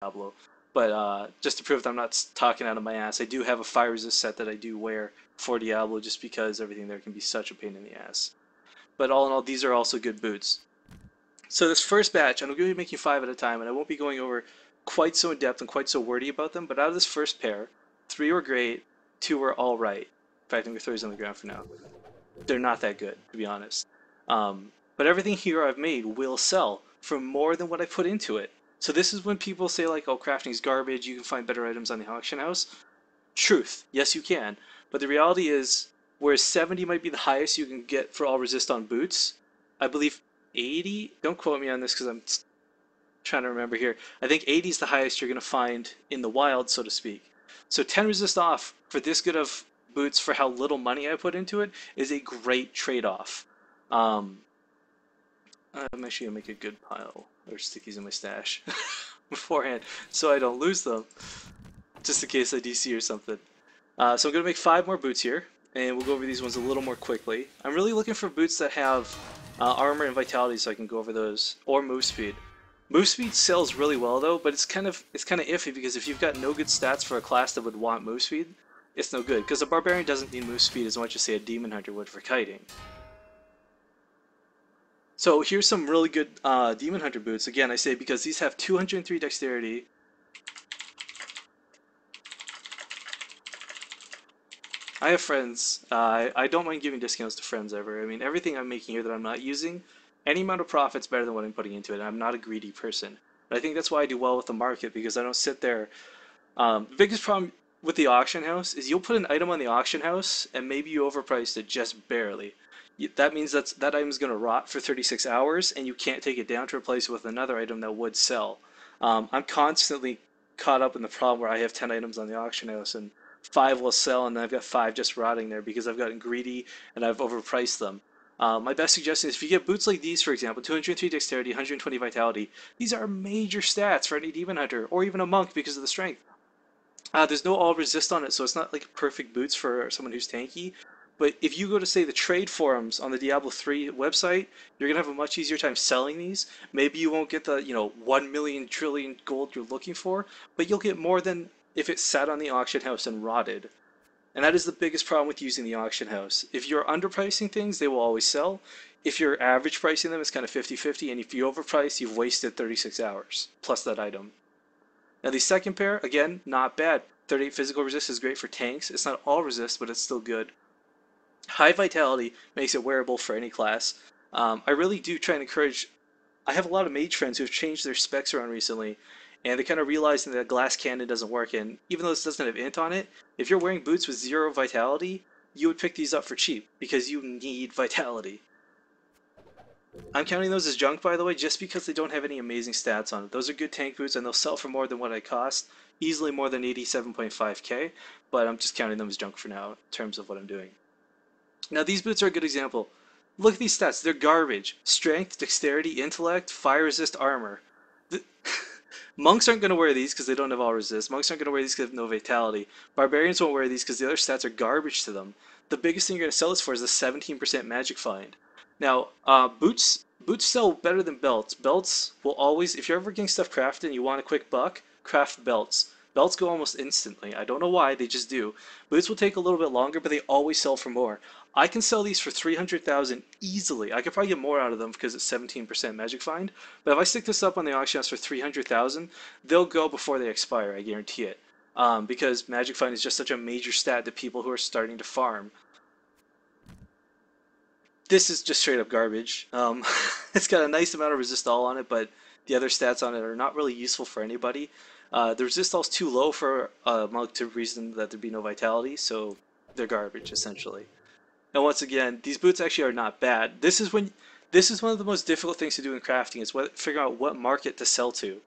Diablo. But just to prove that I'm not talking out of my ass, I do have a fire resist set that I do wear for Diablo just because everything there can be such a pain in the ass. But all in all, these are also good boots. So this first batch, I'm going to be making 5 at a time, and I won't be going over quite so in depth and quite so wordy about them. But out of this first pair, 3 were great, 2 were all right. In fact, I'm going to throw these on the ground for now. They're not that good, to be honest. But everything here I've made will sell for more than what I put into it. So this is when people say like, "Oh, crafting's garbage. You can find better items on the auction house." Truth, yes, you can. But the reality is, whereas 70 might be the highest you can get for all resist on boots, I believe 80. Don't quote me on this because I'm trying to remember here. I think 80 is the highest you're going to find in the wild, so to speak. So 10 resist off for this good of boots for how little money I put into it is a great trade-off. Um, I'm actually going to make a good pile or stick these in my stash beforehand so I don't lose them, just in case I DC or something. So I'm going to make 5 more boots here, and we'll go over these ones a little more quickly. I'm really looking for boots that have armor and vitality so I can go over those, or move speed. Move speed sells really well though, but it's kind of iffy because if you've got no good stats for a class that would want move speed, it's no good because a barbarian doesn't need move speed as much as say a demon hunter would for kiting. So here's some really good demon hunter boots. Again, I say because these have 203 dexterity. I have friends. I don't mind giving discounts to friends ever. I mean, everything I'm making here that I'm not using, any amount of profit's better than what I'm putting into it. I'm not a greedy person. But I think that's why I do well with the market because I don't sit there. The biggest problem with the auction house is you'll put an item on the auction house and maybe you overpriced it just barely. That means that item is going to rot for 36 hours and you can't take it down to replace it with another item that would sell. I'm constantly caught up in the problem where I have 10 items on the auction house and 5 will sell and then I've got 5 just rotting there because I've gotten greedy and I've overpriced them. My best suggestion is if you get boots like these, for example, 203 dexterity, 120 vitality, these are major stats for any demon hunter or even a monk because of the strength. There's no all resist on it, so it's not like perfect boots for someone who's tanky. But if you go to say the trade forums on the Diablo 3 website, you're gonna have a much easier time selling these. Maybe you won't get the 1 million trillion gold you're looking for, but you'll get more than if it sat on the auction house and rotted. And that is the biggest problem with using the auction house. If you're underpricing things, they will always sell. If you're average pricing them, it's kind of 50-50. And if you overprice, you've wasted 36 hours plus that item. Now the second pair, again, not bad. 38 physical resist is great for tanks. It's not all resist, but it's still good. High vitality makes it wearable for any class. I really do try and encourage. I have a lot of mage friends who have changed their specs around recently, and they kind of realizing that glass cannon doesn't work. And even though this doesn't have int on it, if you're wearing boots with 0 vitality, you would pick these up for cheap because you need vitality. I'm counting those as junk, by the way, just because they don't have any amazing stats on it. Those are good tank boots, and they'll sell for more than what I cost, easily more than 87.5k, but I'm just counting them as junk for now in terms of what I'm doing. Now, these boots are a good example. Look at these stats. They're garbage. Strength, dexterity, intellect, fire resist, armor. The Monks aren't going to wear these because they don't have all resist. Monks aren't going to wear these because they have no vitality. Barbarians won't wear these because the other stats are garbage to them. The biggest thing you're going to sell this for is the 17% magic find. Now, boots sell better than belts. Belts will always, if you're ever getting stuff crafted and you want a quick buck, craft belts. Belts go almost instantly. I don't know why, they just do. Boots will take a little bit longer, but they always sell for more. I can sell these for 300,000 easily. I could probably get more out of them because it's 17% magic find. But if I stick this up on the auction house for 300,000, they'll go before they expire. I guarantee it. Because magic find is just such a major stat to people who are starting to farm. This is just straight up garbage. It's got a nice amount of resistall on it, but the other stats on it are not really useful for anybody. The resistall's too low for a monk to reason that there'd be no vitality, so they're garbage essentially. And once again, these boots actually are not bad. This is one of the most difficult things to do in crafting is figure out what market to sell to.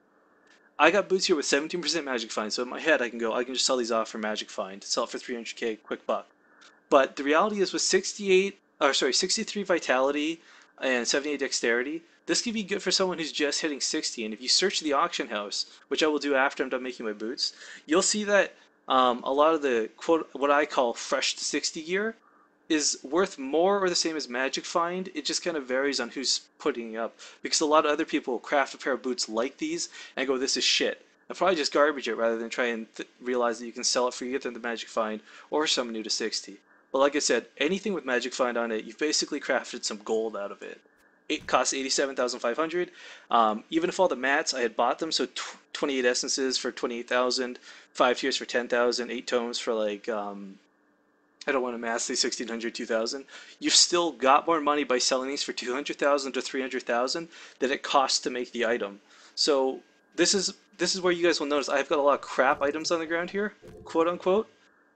I got boots here with 17% magic find, so in my head I can just sell these off for magic find, sell it for 300k, quick buck. But the reality is with 63 vitality and 78 dexterity, this could be good for someone who's just hitting 60. And if you search the auction house, which I will do after I'm done making my boots, you'll see that a lot of the quote what I call fresh to 60 gear is worth more or the same as Magic Find. It just kind of varies on who's putting it up because a lot of other people craft a pair of boots like these and go, this is shit. and probably just garbage it rather than try and realize that you can sell it for either the Magic Find or some new to 60. But like I said, anything with Magic Find on it, you've basically crafted some gold out of it. It costs 87,500. Even if all the mats I had bought them, so 28 essences for 28,000, 5 tiers for 10,000, 8 tomes for like I don't want to mass these 1,600, 2,000. You've still got more money by selling these for 200,000 to 300,000 than it costs to make the item. So this is where you guys will notice I've got a lot of crap items on the ground here, quote unquote.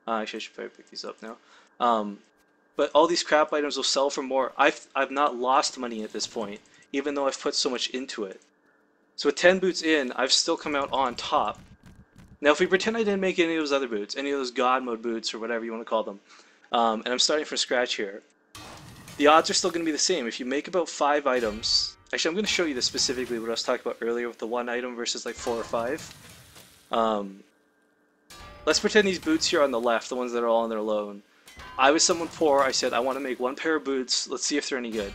Actually, I should probably pick these up now. But all these crap items will sell for more. I've not lost money at this point, even though I've put so much into it. So with 10 boots in, I've still come out on top. Now, if we pretend I didn't make any of those other boots, any of those God mode boots, or whatever you want to call them, and I'm starting from scratch here, the odds are still going to be the same. If you make about 5 items, actually I'm going to show you this specifically, what I was talking about earlier with the 1 item versus like 4 or 5. Let's pretend these boots here on the left, the ones that are all on their own. I was someone poor, I said I want to make 1 pair of boots, let's see if they're any good.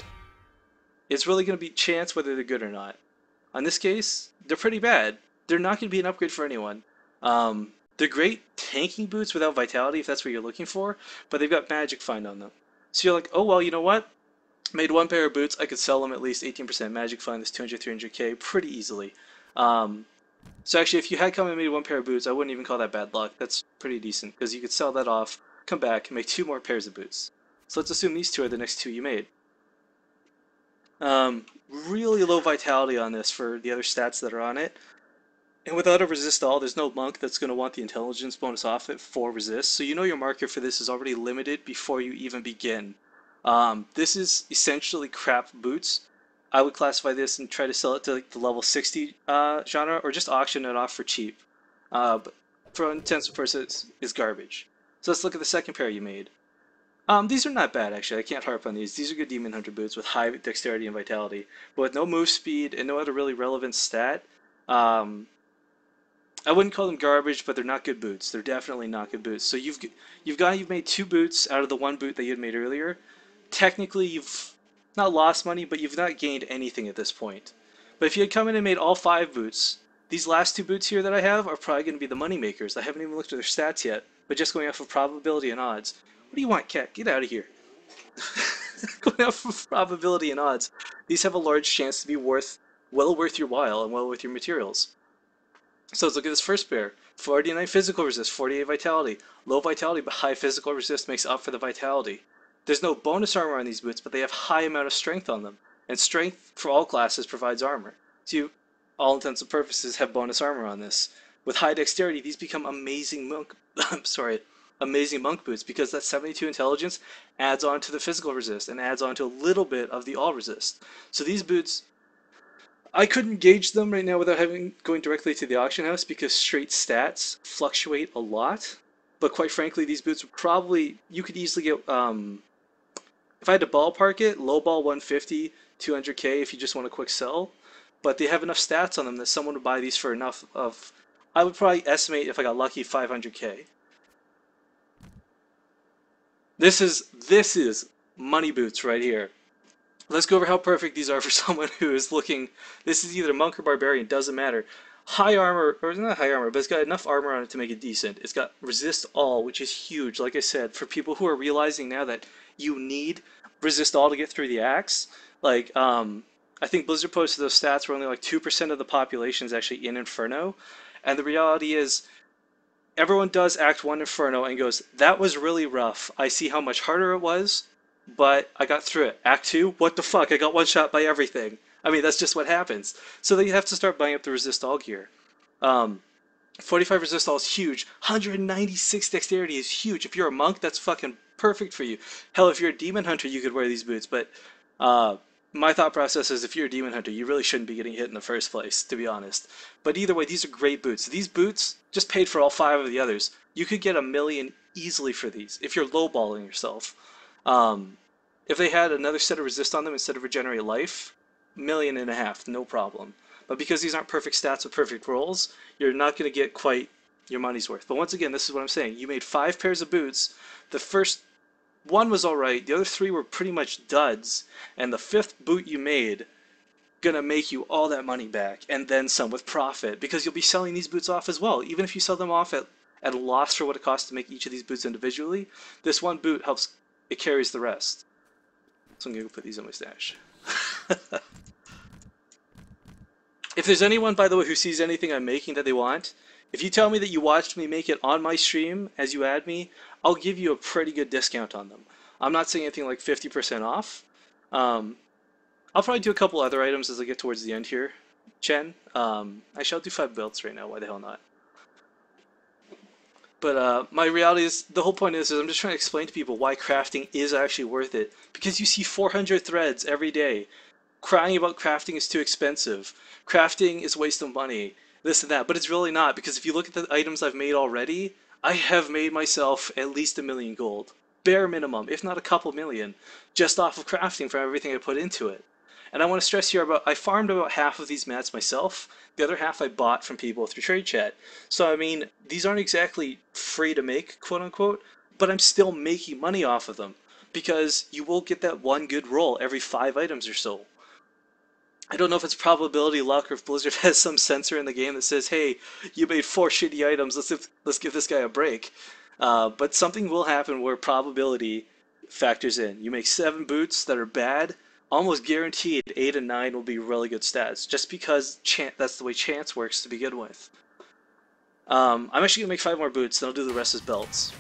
It's really going to be chance whether they're good or not. On this case, they're pretty bad. They're not going to be an upgrade for anyone. They're great tanking boots without vitality if that's what you're looking for, but they've got Magic Find on them. So you're like, oh well, you know what? Made 1 pair of boots, I could sell them at least 18% Magic Find, this 200, 300k pretty easily. So actually, if you had come and made 1 pair of boots, I wouldn't even call that bad luck. That's pretty decent, because you could sell that off, come back, and make 2 more pairs of boots. So let's assume these 2 are the next 2 you made. Really low vitality on this for the other stats that are on it. And without a resist all, there's no monk that's going to want the intelligence bonus off it for resist. So you know your marker for this is already limited before you even begin. This is essentially crap boots. I would classify this and try to sell it to like the level 60 genre, or just auction it off for cheap. But for all intents and purposes, is garbage. So let's look at the second pair you made. These are not bad actually. I can't harp on these. These are good Demon Hunter boots with high dexterity and vitality, but with no move speed and no other really relevant stat. I wouldn't call them garbage, but they're not good boots. They're definitely not good boots. So you've made 2 boots out of the 1 boot that you had made earlier. Technically, you've not lost money, but you've not gained anything at this point. But if you had come in and made all 5 boots, these last 2 boots here that I have are probably going to be the money makers. I haven't even looked at their stats yet, but just going off of probability and odds. What do you want, Cat? Get out of here. Going off of probability and odds, these have a large chance to be well worth your while and well worth your materials. So let's look at this first pair. 49 physical resist, 48 vitality. Low vitality but high physical resist makes up for the vitality. There's no bonus armor on these boots, but they have high amount of strength on them. And strength for all classes provides armor. So you, all intents and purposes, have bonus armor on this. With high dexterity, these become amazing monk boots, because that 72 intelligence adds on to the physical resist and adds on to a little bit of the all resist. So these boots, I couldn't gauge them right now without going directly to the auction house, because straight stats fluctuate a lot. But quite frankly, these boots would probably, you could easily get, if I had to ballpark it, low ball 150, 200k if you just want a quick sell. But they have enough stats on them that someone would buy these for enough of, I would probably estimate, if I got lucky, 500k. This is money boots right here. Let's go over how perfect these are for someone who is looking. This is either monk or barbarian, doesn't matter. High armor, or not high armor, but it's got enough armor on it to make it decent. It's got resist all, which is huge. Like I said, for people who are realizing now that you need resist all to get through the axe. Like, I think Blizzard posted those stats where only like 2% of the population is actually in Inferno. And the reality is, everyone does Act 1 Inferno and goes, that was really rough. I see how much harder it was, but I got through it. Act 2, what the fuck? I got one shot by everything. I mean, that's just what happens. So then you have to start buying up the resist all gear. 45 resist all is huge. 196 dexterity is huge. If you're a monk, that's fucking perfect for you. Hell, if you're a demon hunter, you could wear these boots. But my thought process is, if you're a demon hunter, you really shouldn't be getting hit in the first place, to be honest. But either way, these are great boots. These boots just paid for all 5 of the others. You could get $1 million easily for these if you're lowballing yourself. If they had another set of resist on them instead of regenerate life, $1.5 million, no problem. But because these aren't perfect stats with perfect rolls, you're not going to get quite your money's worth. But once again, this is what I'm saying. You made 5 pairs of boots. The first 1 was alright, the other 3 were pretty much duds, and the 5th boot you made gonna make you all that money back and then some with profit, because you'll be selling these boots off as well. Even if you sell them off at a loss for what it costs to make each of these boots individually, this one boot helps, it carries the rest. So I'm gonna put these in my stash. If there's anyone, by the way, who sees anything I'm making that they want, if you tell me that you watched me make it on my stream as you add me, I'll give you a pretty good discount on them. I'm not saying anything like 50% off. Um, I'll probably do a couple other items as I get towards the end here, Chen. Actually, I'll do 5 belts right now. Why the hell not? But my reality is, the whole point is I'm just trying to explain to people why crafting is actually worth it. Because you see 400 threads every day crying about crafting is too expensive. Crafting is a waste of money. This and that. But it's really not, because if you look at the items I've made already, I have made myself at least 1 million gold. Bare minimum, if not a couple million, just off of crafting from everything I put into it. And I want to stress here about, I farmed about half of these mats myself. The other half I bought from people through Trade Chat. So I mean, these aren't exactly free to make, quote unquote, but I'm still making money off of them. Because you will get that one good roll every 5 items or so. I don't know if it's probability, luck, or if Blizzard has some sensor in the game that says, hey, you made 4 shitty items, let's give this guy a break. But something will happen where probability factors in. You make 7 boots that are bad, almost guaranteed 8 and 9 will be really good stats, just because that's the way chance works to begin with. I'm actually going to make 5 more boots, then I'll do the rest as belts.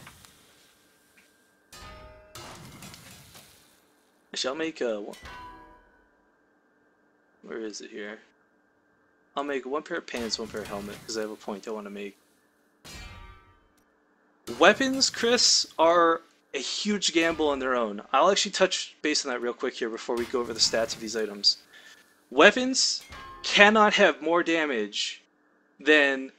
Actually, I'll make where is it here? I'll make 1 pair of pants, 1 pair of helmet, because I have a point I want to make. Weapons, Chris, are a huge gamble on their own. I'll actually touch base on that real quick here before we go over the stats of these items. Weapons cannot have more damage than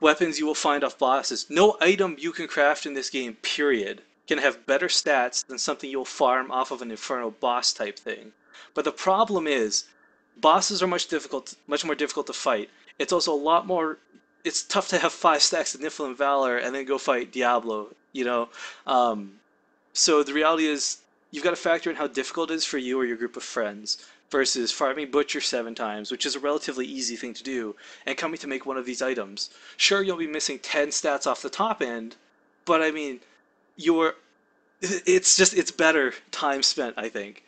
weapons you will find off bosses. No item you can craft in this game, period, can have better stats than something you'll farm off of an Inferno boss type thing. But the problem is, bosses are much more difficult to fight. It's also a lot more. It's tough to have 5 stacks of Niflheim Valor and then go fight Diablo. You know, so the reality is you've got to factor in how difficult it is for you or your group of friends versus farming Butcher 7 times, which is a relatively easy thing to do, and coming to make one of these items. Sure, you'll be missing 10 stats off the top end, but I mean, it's better time spent, I think.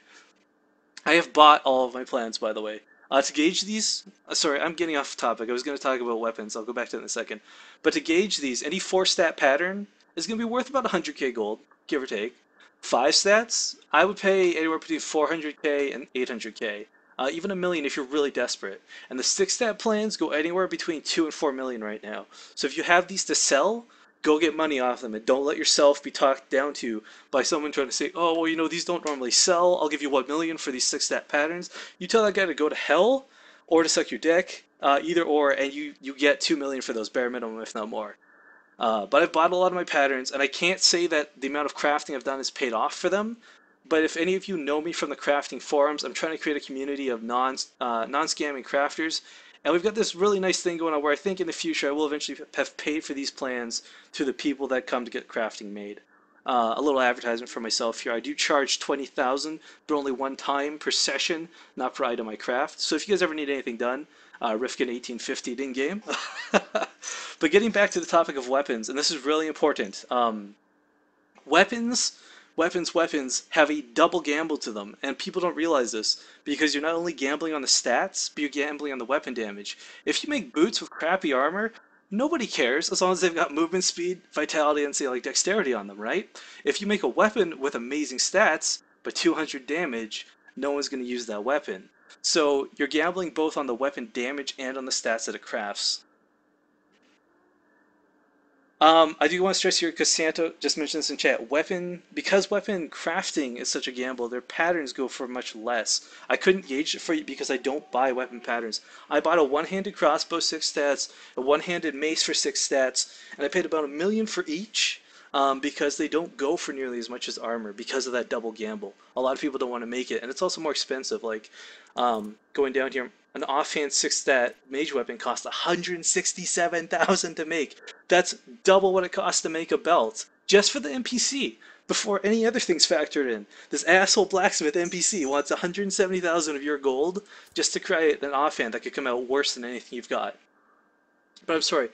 I have bought all of my plans, by the way. To gauge these, sorry, I'm getting off topic. I was going to talk about weapons. I'll go back to it in a second. But to gauge these, any 4-stat pattern is going to be worth about 100k gold, give or take. 5 stats, I would pay anywhere between 400k and 800k. Even 1 million if you're really desperate. And the 6-stat plans go anywhere between 2 and 4 million right now. So if you have these to sell, go get money off them, and don't let yourself be talked down to by someone trying to say, oh, well, you know, these don't normally sell, I'll give you 1 million for these 6-stat patterns. You tell that guy to go to hell or to suck your dick, either or, and you get 2 million for those, bare minimum, if not more. But I've bought a lot of my patterns, and I can't say that the amount of crafting I've done has paid off for them. But if any of you know me from the crafting forums, I'm trying to create a community of non-scamming crafters. And we've got this really nice thing going on where I think in the future I will eventually have paid for these plans to the people that come to get crafting made. A little advertisement for myself here. I do charge 20,000, but only 1 time per session, not per item I craft. So if you guys ever need anything done, Rifkin 1850 in game. But getting back to the topic of weapons, and this is really important. Weapons have a double gamble to them, and people don't realize this, because you're not only gambling on the stats, but you're gambling on the weapon damage. If you make boots with crappy armor, nobody cares as long as they've got movement speed, vitality, and say like dexterity on them, right? If you make a weapon with amazing stats, but 200 damage, no one's going to use that weapon. So you're gambling both on the weapon damage and on the stats that it crafts. I do want to stress here, because Santo just mentioned this in chat, because weapon crafting is such a gamble, their patterns go for much less. I couldn't gauge it for you because I don't buy weapon patterns. I bought a one-handed crossbow 6 stats, a one-handed mace for 6 stats, and I paid about 1 million for each, because they don't go for nearly as much as armor because of that double gamble. A lot of people don't want to make it, and it's also more expensive. Like, going down here, an offhand 6-stat mage weapon costs 167,000 to make. That's double what it costs to make a belt, just for the NPC. before any other things factored in. This asshole blacksmith NPC wants 170,000 of your gold just to create an offhand that could come out worse than anything you've got. But I'm sorry.